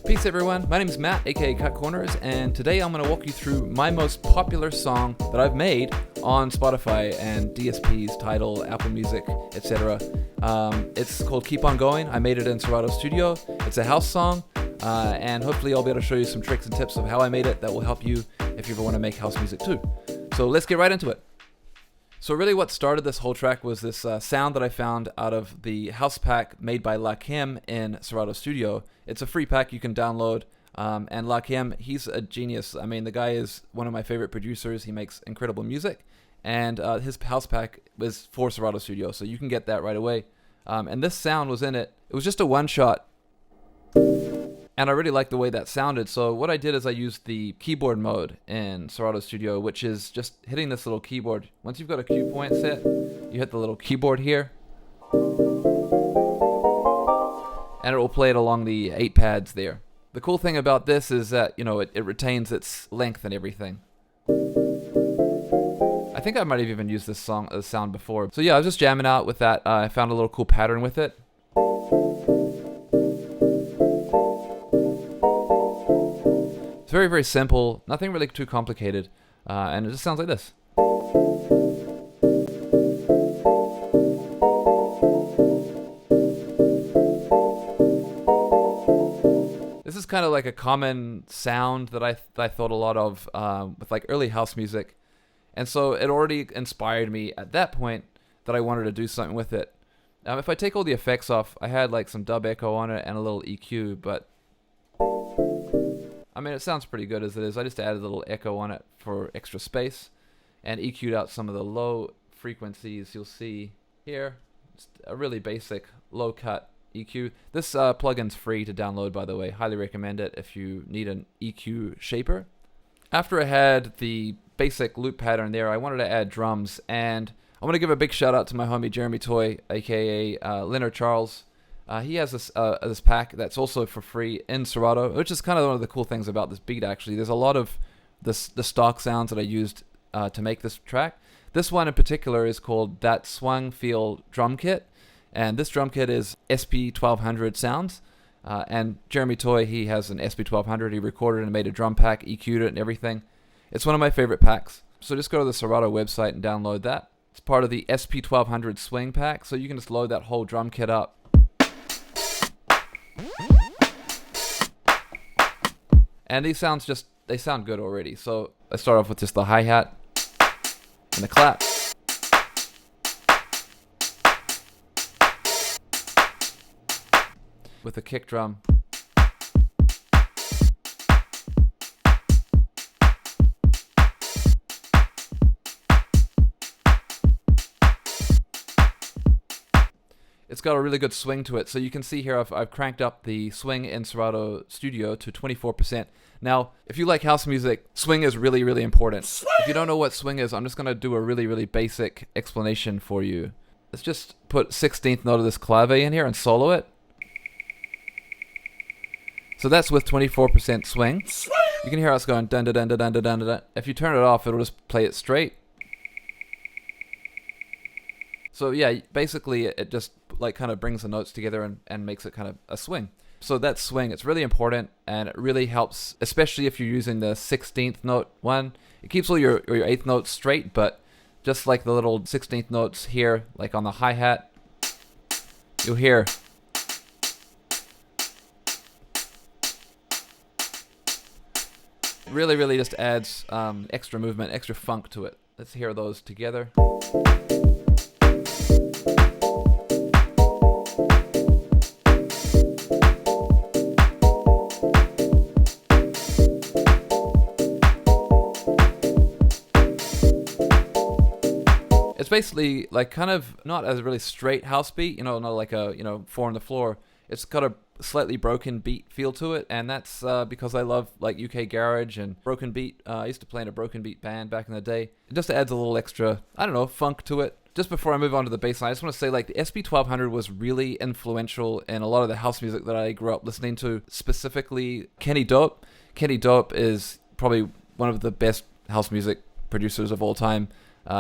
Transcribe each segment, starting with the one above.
Peace everyone, my name is Matt, aka Cut Corners, and today I'm going to walk you through my most popular song that I've made on Spotify and DSPs, Tidal, Apple Music, etc. It's called Keep On Going. I made it in Serato Studio. It's a house song, and hopefully I'll be able to show you some tricks and tips of how I made it that will help you if you ever want to make house music too. So let's get right into it. So really what started this whole track was this sound that I found out of the house pack made by Lakim in Serato Studio. It's a free pack you can download, and Lakim, he's a genius. I mean, the guy is one of my favorite producers. He makes incredible music, and his house pack was for Serato Studio, so you can get that right away. And this sound was in it. It was just a one-shot, and I really liked the way that sounded. So what I did is I used the keyboard mode in Serato Studio, which is just hitting this little keyboard. Once you've got a cue point set, you hit the little keyboard here, and it will play it along the 8 pads there. The cool thing about this is that, it retains its length and everything. I think I might have even used this sound before. So yeah, I was just jamming out with that. I found a little cool pattern with it. It's very, very simple, nothing really too complicated, and it just sounds like this. This is kind of like a common sound that I thought a lot of with like early house music, and so it already inspired me at that point that I wanted to do something with it. If I take all the effects off, I had like some dub echo on it and a little EQ, but I mean, it sounds pretty good as it is. I just added a little echo on it for extra space and EQ'd out some of the low frequencies you'll see here. Just a really basic low cut EQ. This plugin's free to download, by the way. Highly recommend it if you need an EQ shaper. After I had the basic loop pattern there, I wanted to add drums, and I want to give a big shout out to my homie Jeremy Toy, aka Leonard Charles. He has this pack that's also for free in Serato, which is kind of one of the cool things about this beat, actually. There's a lot of the stock sounds that I used to make this track. This one in particular is called That Swung Feel Drum Kit, and this drum kit is SP1200 sounds. And Jeremy Toy, he has an SP1200. He recorded and made a drum pack, EQ'd it and everything. It's one of my favorite packs. So just go to the Serato website and download that. It's part of the SP1200 swing pack, so you can just load that whole drum kit up. And these sounds they sound good already. So I start off with just the hi-hat and the clap. With the kick drum. It's got a really good swing to it. So you can see here I've cranked up the swing in Serato Studio to 24%. Now, if you like house music, swing is really, really important. Swing! If you don't know what swing is, I'm just going to do a really, really basic explanation for you. Let's just put 16th note of this clave in here and solo it. So that's with 24% swing. Swing! You can hear us going dun dun dun dun dun dun dun. If you turn it off, it'll just play it straight. So yeah, basically it just like kind of brings the notes together and makes it kind of a swing. So that swing, it's really important, and it really helps, especially if you're using the 16th note one. It keeps all your 8th notes straight, but just like the little 16th notes here, like on the hi-hat, you'll hear. Really, really just adds extra movement, extra funk to it. Let's hear those together. It's basically like kind of not as a really straight house beat, not like a, 4 on the floor. It's got a slightly broken beat feel to it, and that's because I love like UK garage and broken beat. I used to play in a broken beat band back in the day. It just adds a little extra, funk to it. Just before I move on to the bass line, I just want to say like the SP1200 was really influential in a lot of the house music that I grew up listening to, specifically Kenny Dope. Kenny Dope is probably one of the best house music producers of all time.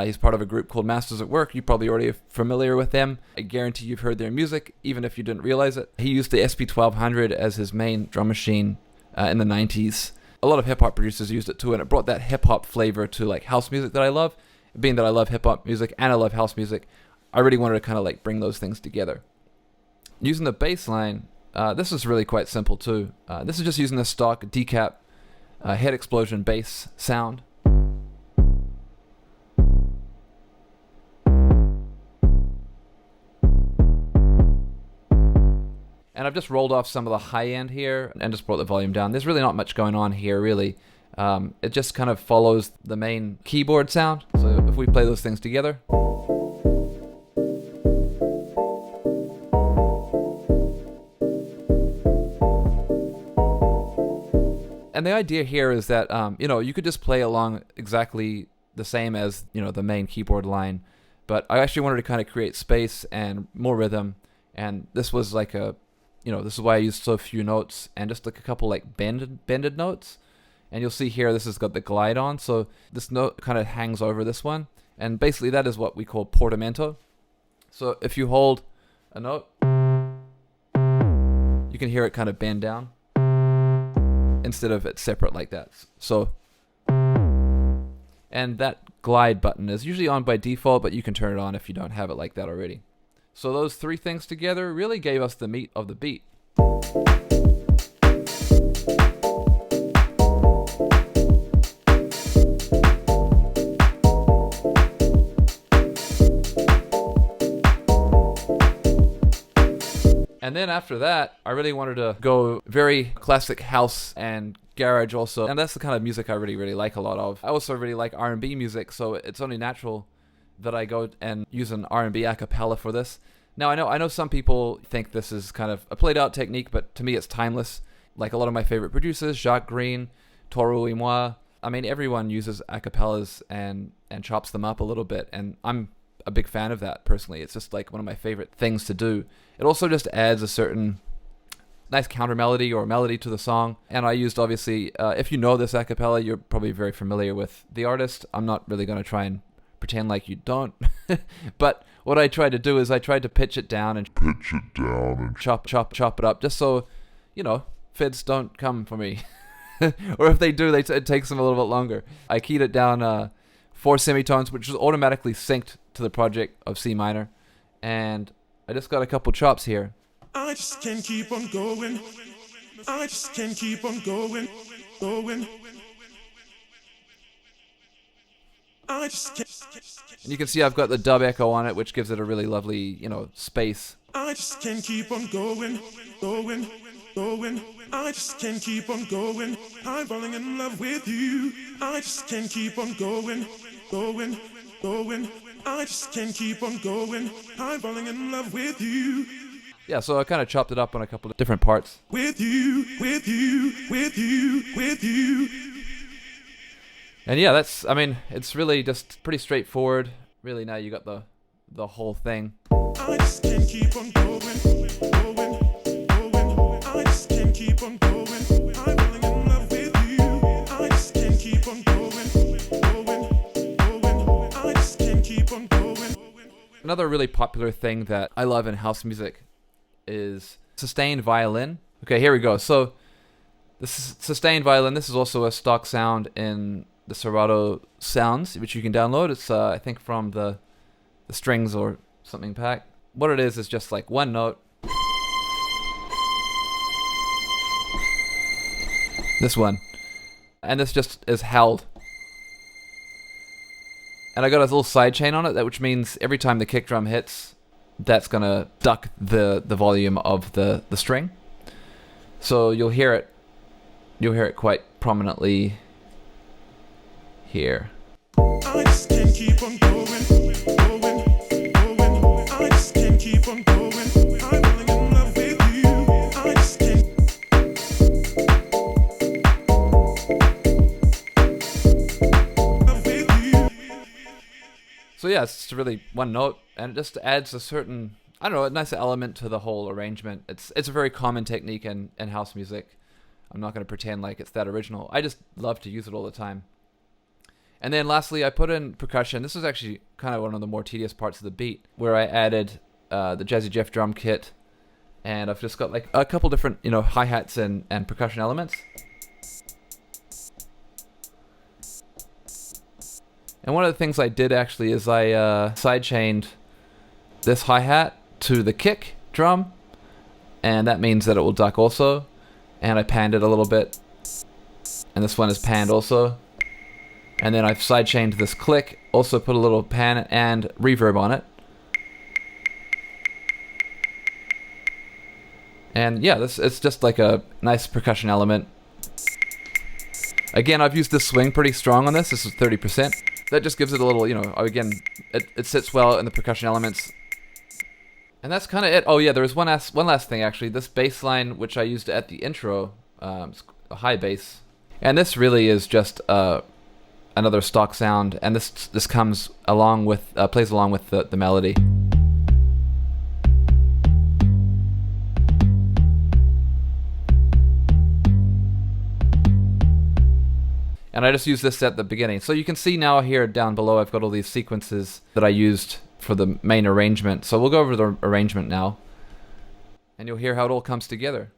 He's part of a group called Masters at Work. You probably already are familiar with them. I guarantee you've heard their music, even if you didn't realize it. He used the SP1200 as his main drum machine in the 90s. A lot of hip-hop producers used it too, and it brought that hip-hop flavor to like house music that I love. Being that I love hip-hop music and I love house music, I really wanted to kind of like bring those things together. Using the bass line, this is really quite simple too. This is just using the stock decap head explosion bass sound. And I've just rolled off some of the high end here and just brought the volume down. There's really not much going on here, really. It just kind of follows the main keyboard sound. So if we play those things together. And the idea here is that, you could just play along exactly the same as, the main keyboard line. But I actually wanted to kind of create space and more rhythm. And this was like this is why I used so few notes and just like a couple like bended notes. And you'll see here, this has got the glide on. So this note kind of hangs over this one. And basically that is what we call portamento. So if you hold a note, you can hear it kind of bend down instead of it separate like that. So, and that glide button is usually on by default, but you can turn it on if you don't have it like that already. So those three things together really gave us the meat of the beat. And then after that, I really wanted to go very classic house and garage also. And that's the kind of music I really, really like a lot of. I also really like R&B music, so it's only natural that I go and use an R&B a cappella for this. Now, I know some people think this is kind of a played out technique, but to me it's timeless. Like a lot of my favorite producers, Jacques Green, Toru Imwa. I mean, everyone uses a cappellas and chops them up a little bit, and I'm a big fan of that personally. It's just like one of my favorite things to do. It also just adds a certain nice counter melody or melody to the song. And I used, obviously, if you know this a cappella, you're probably very familiar with the artist. I'm not really going to try and pretend like you don't. But what I tried to do is I tried to pitch it down and chop it up, just so, fids don't come for me. Or if they do, it takes them a little bit longer. I keyed it down 4 semitones, which was automatically synced to the project of C minor. And I just got a couple chops here. I just can't keep on going. I just can't keep on going. I just can't. And you can see I've got the dub echo on it, which gives it a really lovely, space. I just can't keep on going. I just can't keep on going. I'm falling in love with you. I just can't keep on going. I just can't keep on going. I'm falling in love with you. Yeah, so I kind of chopped it up on a couple of different parts. With you. And yeah, it's really just pretty straightforward. Really, now you got the whole thing. I just can't keep on going. I just can't keep on going. I'm falling in love with you. I just can't keep on going. I just can't keep on going. Another really popular thing that I love in house music is sustained violin. Okay, here we go. So this is sustained violin. This is also a stock sound in the Serato Sounds, which you can download. It's I think from the strings or something pack. What it is just like one note. This one. And this just is held. And I got a little side chain on it, which means every time the kick drum hits, that's gonna duck the volume of the string. So you'll hear it quite prominently here. I just can't keep on going. I just can't keep on going. I'm falling in love with you. I just can't. Love with you. So yeah, it's really one note, and it just adds a certain, I don't know, a nice element to the whole arrangement. It's a very common technique in house music. I'm not going to pretend like it's that original. I just love to use it all the time. And then lastly, I put in percussion. This was actually kind of one of the more tedious parts of the beat, where I added the Jazzy Jeff drum kit, and I've just got like a couple different, you know, hi-hats and percussion elements. And one of the things I did actually is I sidechained this hi-hat to the kick drum, and that means that it will duck also. And I panned it a little bit, and this one is panned also. And then I've sidechained this click, also put a little pan and reverb on it. And yeah, it's just like a nice percussion element. Again, I've used this swing pretty strong on this. This is 30%. That just gives it a little, you know, again, it sits well in the percussion elements. And that's kind of it. Oh yeah, there was one last thing actually. This bass line, which I used at the intro, a high bass. And this really is just another stock sound, and this comes along with, plays along with the melody. And I just use this at the beginning. So you can see now here down below I've got all these sequences that I used for the main arrangement. So we'll go over the arrangement now, and you'll hear how it all comes together.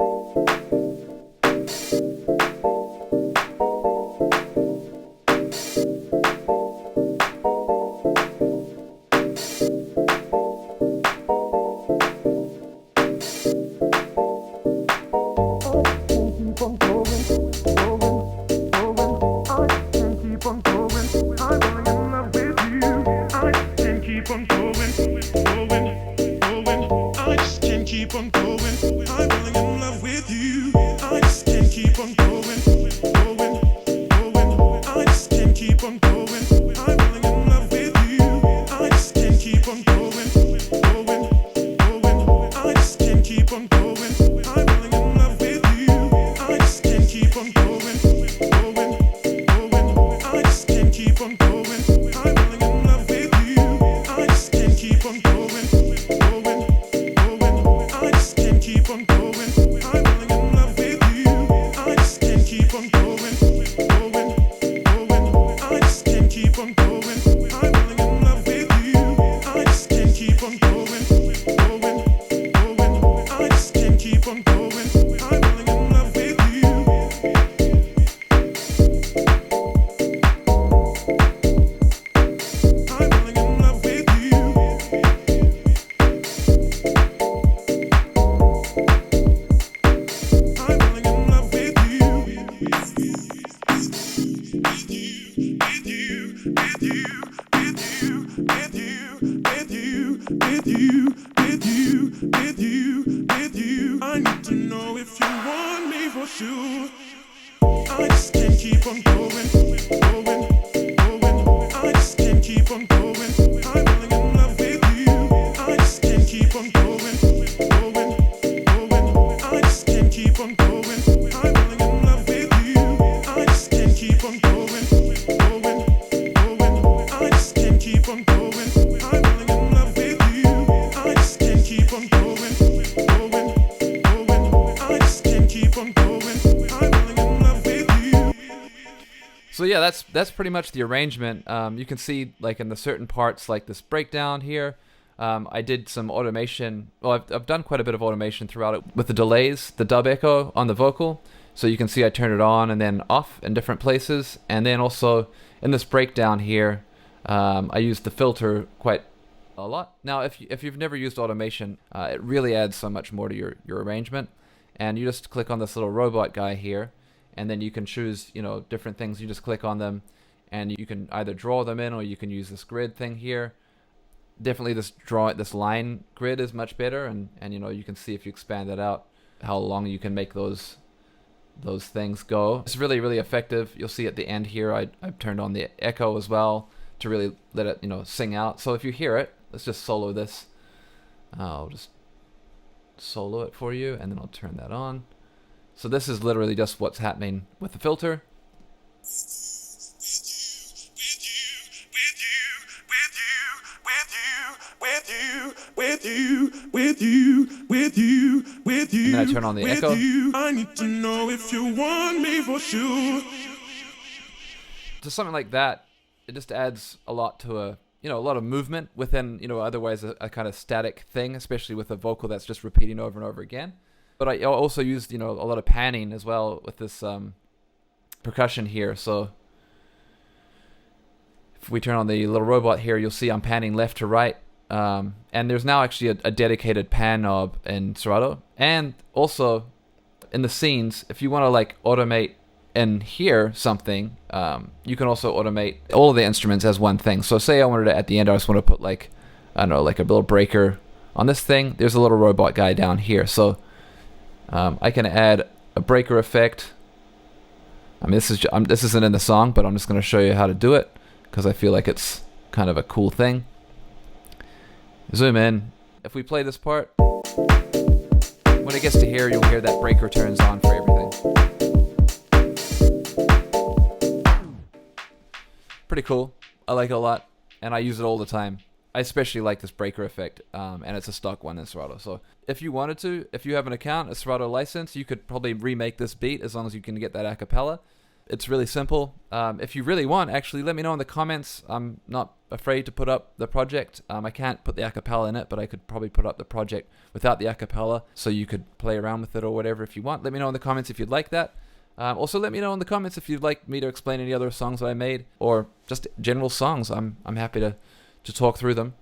So yeah, that's pretty much the arrangement. You can see like in the certain parts, like this breakdown here, I did some automation. Well, I've done quite a bit of automation throughout it with the delays, the dub echo on the vocal. So you can see I turned it on and then off in different places. And then also in this breakdown here, I used the filter quite a lot. Now, if you've never used automation, it really adds so much more to your arrangement. And you just click on this little robot guy here, and then you can choose, you know, different things. You just click on them, and you can either draw them in, or you can use this grid thing here. Definitely this line grid is much better, and you know, you can see if you expand that out, how long you can make those things go. It's really, really effective. You'll see at the end here, I've turned on the echo as well to really let it, you know, sing out. So if you hear it, let's just solo this. I'll just solo it for you, and then I'll turn that on. So this is literally just what's happening with the filter. And then I turn on the echo. I need to know if you want me for sure. So something like that It just adds a lot to a lot of movement within otherwise a kind of static thing, especially with a vocal that's just repeating over and over again. But I also used a lot of panning as well with this percussion here. So if we turn on the little robot here, you'll see I'm panning left to right. And there's now actually a dedicated pan knob in Serato. And also in the scenes, if you want to like automate and hear something, you can also automate all of the instruments as one thing. So say I wanted to, at the end, I just want to put like, I don't know, like a little breaker on this thing. There's a little robot guy down here. So I can add a breaker effect. I mean, this isn't in the song, but I'm just going to show you how to do it because I feel like it's kind of a cool thing. Zoom in. If we play this part, when it gets to here, you'll hear that breaker turns on for everything. Pretty cool. I like it a lot, and I use it all the time. I especially like this breaker effect, and it's a stock one in Serato. So if you wanted to, if you have an account, a Serato license, you could probably remake this beat as long as you can get that a cappella. It's really simple. If you really want, actually, let me know in the comments. I'm not afraid to put up the project. I can't put the a cappella in it, but I could probably put up the project without the a cappella, so you could play around with it or whatever if you want. Let me know in the comments if you'd like that. Also, let me know in the comments if you'd like me to explain any other songs that I made, or just general songs. I'm happy to talk through them.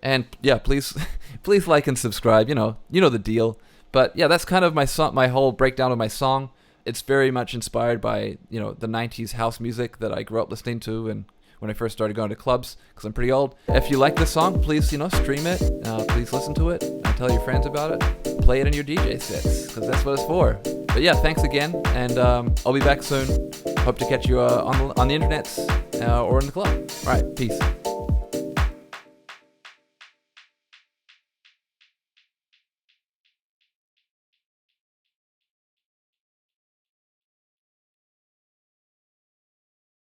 And yeah, please please like and subscribe. You know the deal. But yeah, that's kind of my whole breakdown of my song. It's very much inspired by the 90s house music that I grew up listening to, and when I first started going to clubs, because I'm pretty old. If you like this song, please stream it. Please listen to it and tell your friends about it. Play it in your DJ sets, because that's what it's for. But yeah, thanks again, and I'll be back soon. Hope to catch you on the internets or in the club. All right, peace.